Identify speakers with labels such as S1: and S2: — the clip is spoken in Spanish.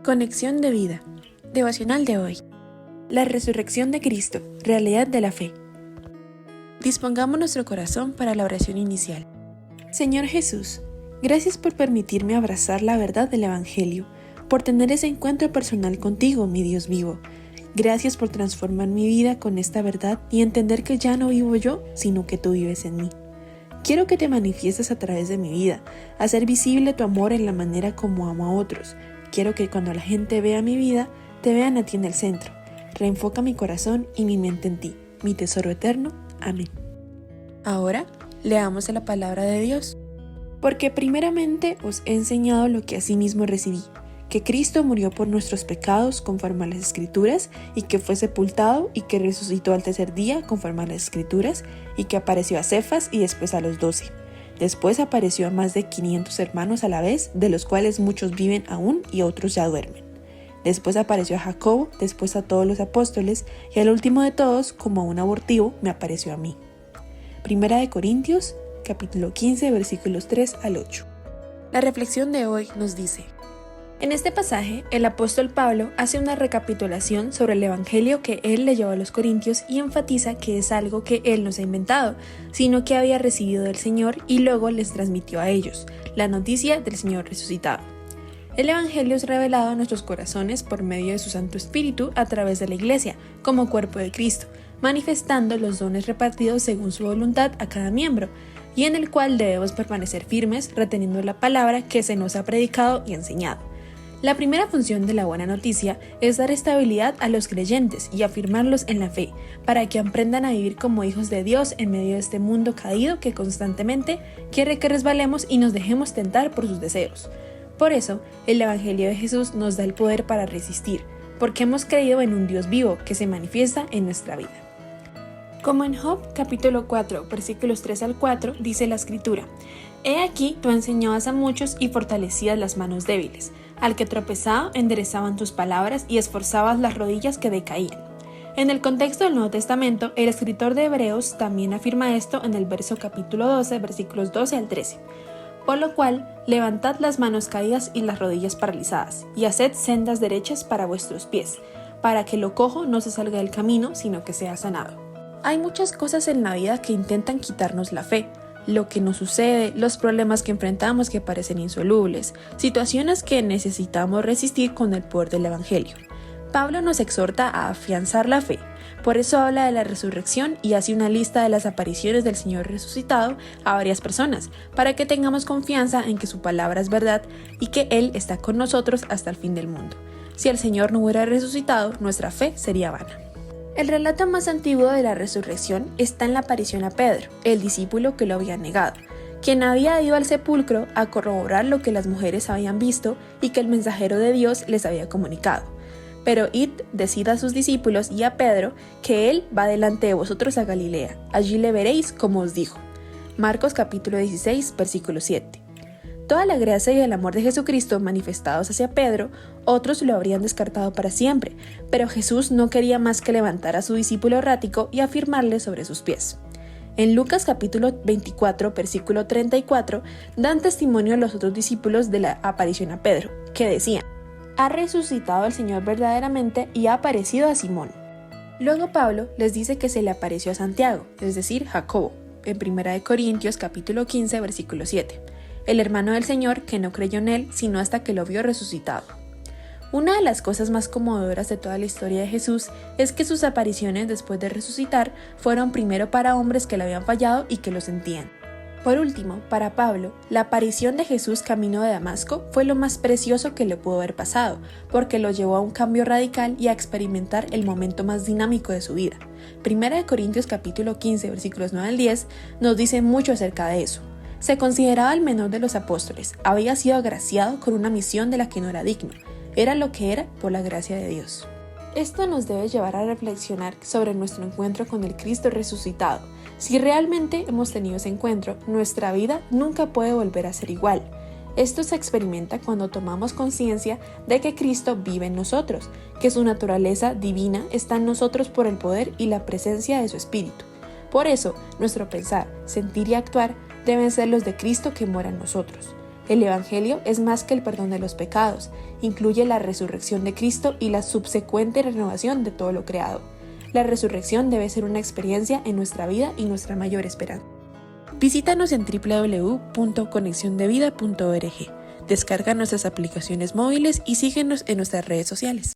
S1: Conexión de vida. Devocional de hoy. La resurrección de Cristo, realidad de la fe. Dispongamos nuestro corazón para la oración inicial. Señor Jesús, gracias por permitirme abrazar la verdad del Evangelio, por tener ese encuentro personal contigo, mi Dios vivo. Gracias por transformar mi vida con esta verdad y entender que ya no vivo yo, sino que tú vives en mí. Quiero que te manifiestes a través de mi vida, hacer visible tu amor en la manera como amo a otros. Quiero que cuando la gente vea mi vida, te vean a ti en el centro. Reenfoca mi corazón y mi mente en ti, mi tesoro eterno. Amén. Ahora, leamos la palabra de Dios. Porque primeramente os he enseñado lo que asimismo recibí, que Cristo murió por nuestros pecados conforme a las Escrituras, y que fue sepultado, y que resucitó al tercer día conforme a las Escrituras, y que apareció a Cefas y después a los 12. Después apareció a más de 500 hermanos a la vez, de los cuales muchos viven aún y otros ya duermen. Después apareció a Jacobo, después a todos los apóstoles, y al último de todos, como a un abortivo, me apareció a mí. Primera de Corintios, capítulo 15, versículos 3 al 8. La reflexión de hoy nos dice: en este pasaje, el apóstol Pablo hace una recapitulación sobre el evangelio que él le llevó a los corintios y enfatiza que es algo que él no se ha inventado, sino que había recibido del Señor y luego les transmitió a ellos, la noticia del Señor resucitado. El evangelio es revelado a nuestros corazones por medio de su Santo Espíritu a través de la Iglesia, como cuerpo de Cristo, manifestando los dones repartidos según su voluntad a cada miembro, y en el cual debemos permanecer firmes reteniendo la palabra que se nos ha predicado y enseñado. La primera función de la buena noticia es dar estabilidad a los creyentes y afirmarlos en la fe, para que aprendan a vivir como hijos de Dios en medio de este mundo caído que constantemente quiere que resbalemos y nos dejemos tentar por sus deseos. Por eso, el Evangelio de Jesús nos da el poder para resistir, porque hemos creído en un Dios vivo que se manifiesta en nuestra vida. Como en Job capítulo 4, versículos 3 al 4, dice la Escritura: He aquí tú enseñabas a muchos y fortalecías las manos débiles. Al que tropezaba enderezaban tus palabras y esforzabas las rodillas que decaían. En el contexto del Nuevo Testamento, el escritor de Hebreos también afirma esto en el verso capítulo 12, versículos 12 al 13. Por lo cual, levantad las manos caídas y las rodillas paralizadas, y haced sendas derechas para vuestros pies, para que lo cojo no se salga del camino, sino que sea sanado. Hay muchas cosas en la vida que intentan quitarnos la fe. Lo que nos sucede, los problemas que enfrentamos que parecen insolubles, situaciones que necesitamos resistir con el poder del Evangelio. Pablo nos exhorta a afianzar la fe, por eso habla de la resurrección y hace una lista de las apariciones del Señor resucitado a varias personas, para que tengamos confianza en que su palabra es verdad y que Él está con nosotros hasta el fin del mundo. Si el Señor no hubiera resucitado, nuestra fe sería vana. El relato más antiguo de la resurrección está en la aparición a Pedro, el discípulo que lo había negado, quien había ido al sepulcro a corroborar lo que las mujeres habían visto y que el mensajero de Dios les había comunicado. Pero id, decid a sus discípulos y a Pedro que él va delante de vosotros a Galilea, allí le veréis como os dijo. Marcos capítulo 16, versículo 7. Toda la gracia y el amor de Jesucristo manifestados hacia Pedro, otros lo habrían descartado para siempre, pero Jesús no quería más que levantar a su discípulo errático y afirmarle sobre sus pies. En Lucas capítulo 24, versículo 34, dan testimonio a los otros discípulos de la aparición a Pedro, que decían: ha resucitado el Señor verdaderamente y ha aparecido a Simón. Luego Pablo les dice que se le apareció a Santiago, es decir, Jacobo, en 1 Corintios capítulo 15, versículo 7. El hermano del Señor que no creyó en él sino hasta que lo vio resucitado. Una de las cosas más conmovedoras de toda la historia de Jesús es que sus apariciones después de resucitar fueron primero para hombres que le habían fallado y que lo sentían. Por último, para Pablo, la aparición de Jesús camino de Damasco fue lo más precioso que le pudo haber pasado, porque lo llevó a un cambio radical y a experimentar el momento más dinámico de su vida. 1 Corintios capítulo 15, versículos 9 al 10 nos dice mucho acerca de eso. Se consideraba el menor de los apóstoles, había sido agraciado con una misión de la que no era digno, era lo que era por la gracia de Dios. Esto nos debe llevar a reflexionar sobre nuestro encuentro con el Cristo resucitado. Si realmente hemos tenido ese encuentro, nuestra vida nunca puede volver a ser igual. Esto se experimenta cuando tomamos conciencia de que Cristo vive en nosotros, que su naturaleza divina está en nosotros por el poder y la presencia de su Espíritu. Por eso, nuestro pensar, sentir y actuar deben ser los de Cristo que mora en nosotros. El Evangelio es más que el perdón de los pecados, incluye la resurrección de Cristo y la subsecuente renovación de todo lo creado. La resurrección debe ser una experiencia en nuestra vida y nuestra mayor esperanza. Visítanos en www.conexiondevida.org. Descarga nuestras aplicaciones móviles y síguenos en nuestras redes sociales.